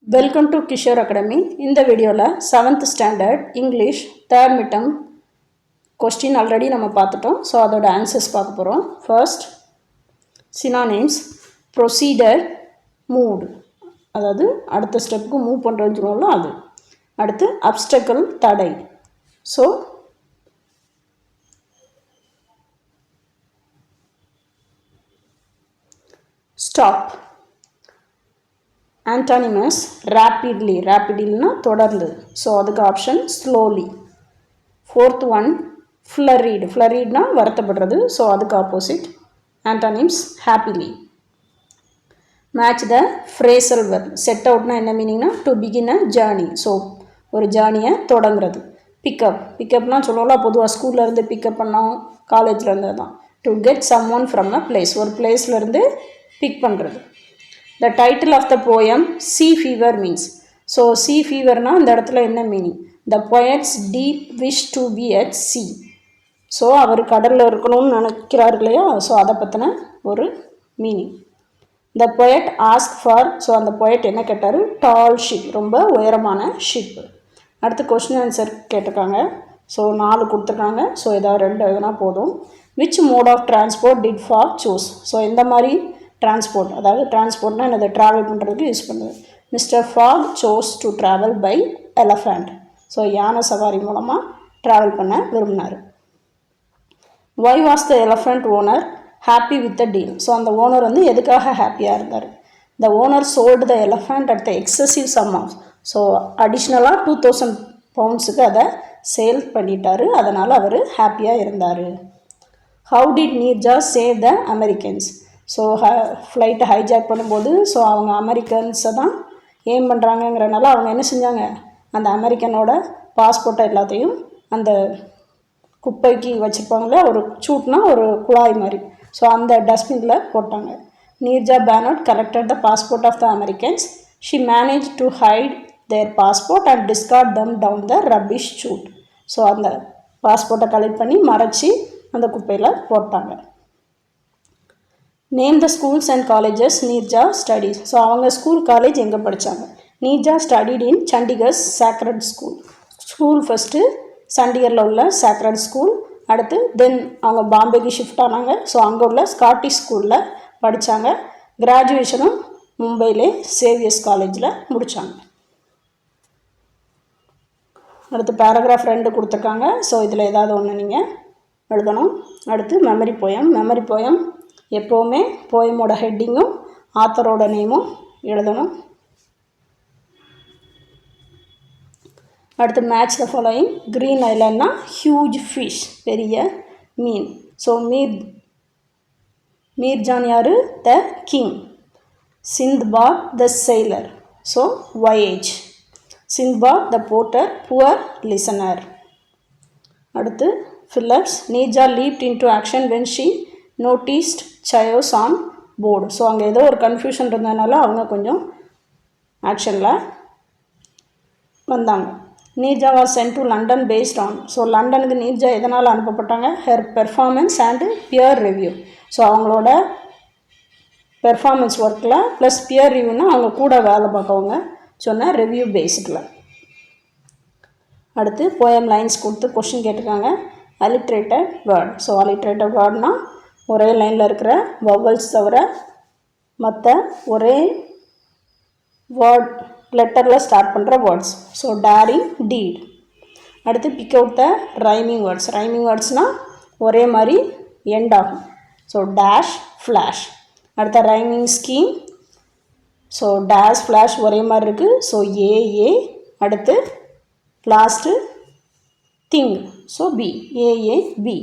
Welcome to Kishore Academy. In the video, 7th standard English 3rd midterm question already நம்ம பார்த்துட்டோம். So அதோட answers பார்க்க போறோம். First, synonyms, procedure, mood. அதாவது அடுத்த ஸ்டெப்புக்கு மூவ் பண்ணுறதுன்னு சொல்லுவோம்ல அது. அடுத்து obstacle, தடை. So stop. Antonyms, rapidly. Rapidly na தொடர்ந்து. So அதுக்கு option slowly. Fourth one, flurried. Flurried na வருத்தப்படுறது. So அதுக்கு opposite. Antonyms, happily. Match the phrasal verb. Set out na என்ன மீனிங்னா to begin a journey. So ஒரு ஜேர்னியை தொடங்குறது. Pickup. Pickupனா சொல்லுவோம்ல பொதுவாக ஸ்கூல்ல இருந்து பிக்கப் பண்ணோம், காலேஜ்ல இருந்து தான். To get someone from a place. ஒரு பிளேஸ்ல இருந்து பிக் பண்ணுறது. The title of the poem Sea Fever means. So sea fever na இந்த இடத்துல என்ன meaning? The poet's deep wish to be at sea. So அவர் கடல்ல இருக்கணும்னு நினைக்கிறார் இல்லையா? ஸோ அதை பற்றின ஒரு meaning. The poet asked for. So அந்த poet என்ன கேட்டார்? Tall ship. ரொம்ப உயரமான ஷிப். அடுத்து கொஸ்டின் ஆன்சர் கேட்டிருக்காங்க. ஸோ 4 கொடுத்துருக்காங்க. ஸோ ஏதாவது 2 எதுனா போதும். Which mode of transport did Fogg choose? So எந்த மாதிரி டிரான்ஸ்போர்ட், அதாவது டிரான்ஸ்போர்ட்னா என்னது ட்ராவல் பண்ணுறதுக்கு யூஸ் பண்ணுது. Mister Fogg chose to travel by elephant. So யானை சவாரி மூலமாக ட்ராவல் பண்ண விரும்பினார். Why was the elephant owner happy with the deal? So அந்த ஓனர் வந்து எதுக்காக ஹாப்பியாக இருந்தார்? The owner sold the elephant at the excessive sum of. So அடிஷ்னலாக 2000 பவுண்ட்ஸுக்கு அதை சேல் பண்ணிட்டார், அதனால் அவர் ஹாப்பியாக இருந்தார். How did Neerja save the Americans? So ஃப்ளைட்டை ஹைஜாக் பண்ணும்போது ஸோ அவங்க அமெரிக்கன்ஸை தான் ஏம் பண்ணுறாங்கங்கிறனால அவங்க என்ன செஞ்சாங்க, அந்த அமெரிக்கனோட பாஸ்போர்ட்டை எல்லாத்தையும் அந்த குப்பைக்கு வச்சுருப்பாங்களே ஒரு சூட்னா ஒரு குழாய் மாதிரி, ஸோ அந்த டஸ்ட்பினில் போட்டாங்க. Neerja Bhanot collected the passport of the Americans. She manage to hide their passport and discard them down the rubbish chute. So அந்த பாஸ்போர்ட்டை கலெக்ட் பண்ணி மறைச்சி அந்த குப்பையில் போட்டாங்க. Name the schools and colleges Neerja studies. So அவங்க ஸ்கூல் காலேஜ் எங்கே படித்தாங்க? Neerja studied in Chandigarh sacred school. School first சண்டிகரில் உள்ள சாக்ரட் ஸ்கூல், அடுத்து தென் அவங்க பாம்பேக்கு ஷிஃப்ட் ஆனாங்க. ஸோ அங்கே உள்ள ஸ்காட்டிஷ் ஸ்கூலில் படித்தாங்க. கிராஜுவேஷனும் மும்பையிலே சேவியர்ஸ் காலேஜில் முடித்தாங்க. அடுத்து பேராகிராஃப் 2 கொடுத்துருக்காங்க. ஸோ இதில் ஏதாவது ஒன்று நீங்கள் எழுதணும். அடுத்து மெமரி போயம். மெமரி போயம் எப்போவுமே போயமோட ஹெட்டிங்கும் ஆத்தரோட நேமும் எழுதணும். அடுத்து மேட்ச் த ஃபாலோயிங். க்ரீன் ஐலண்ட்னா ஹியூஜ் ஃபிஷ், பெரிய மீன். ஸோ மீர்ஜான் யார்? The king. Sindbad the sailor. So voyage. Sindbad the porter, poor listener. அடுத்து fill ups. Neerja leapt into action when she noticed chaos on board. So அங்கே ஏதோ ஒரு confusion இருந்ததுனால அவங்க கொஞ்சம் ஆக்ஷனில் வந்தாங்க. Neerja was sent to London based on. So லண்டனுக்கு நீர்ஜா எதனால் அனுப்பப்பட்டாங்க? Her performance and peer review. So அவங்களோட பெர்ஃபார்மன்ஸ் ஒர்க்கில் ப்ளஸ் பியர் ரிவ்யூனா அவங்க கூட வேலை பார்க்கவங்க சொன்ன ரிவ்யூ பேஸ்டில். அடுத்து போயம் லைன்ஸ் கொடுத்து கொஷின் கேட்டிருக்காங்க. Alliterated word. ஸோ அலிட்ரேட்டட் வேர்ட்னால் ஒரே லைனில் இருக்கிற வவல்ஸ் தவிர மற்ற ஒரே வேர்ட் லெட்டரில் ஸ்டார்ட் பண்ணுற வேர்ட்ஸ். So daring, deed. அடுத்து pick out the rhyming words. Rhyming வேர்ட்ஸ்னால் ஒரே மாதிரி எண்ட் ஆகும். So dash, flash. அடுத்த rhyming scheme. So dash, flash ஒரே மாதிரி இருக்குது. So A. அடுத்து last thing. So B, A, B.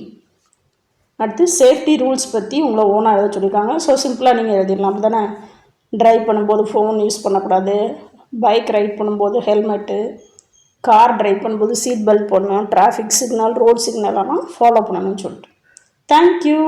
அடுத்து சேஃப்டி ரூல்ஸ் பற்றி உங்களை ஓனாக எழுத சொல்லியிருக்காங்க. ஸோ சிம்பிளாக நீங்கள் எழுதிடலாம். அப்படி தானே? ட்ரைவ் பண்ணும்போது ஃபோன் யூஸ் பண்ணக்கூடாது, பைக் ரைட் பண்ணும்போது ஹெல்மெட்டு, கார் ட்ரைவ் பண்ணும்போது சீட் பெல்ட் போடணும், டிராஃபிக் சிக்னல், ரோட் சிக்னலெல்லாம் ஃபாலோ பண்ணணும்னு சொல்லிட்டு. தேங்க்யூ.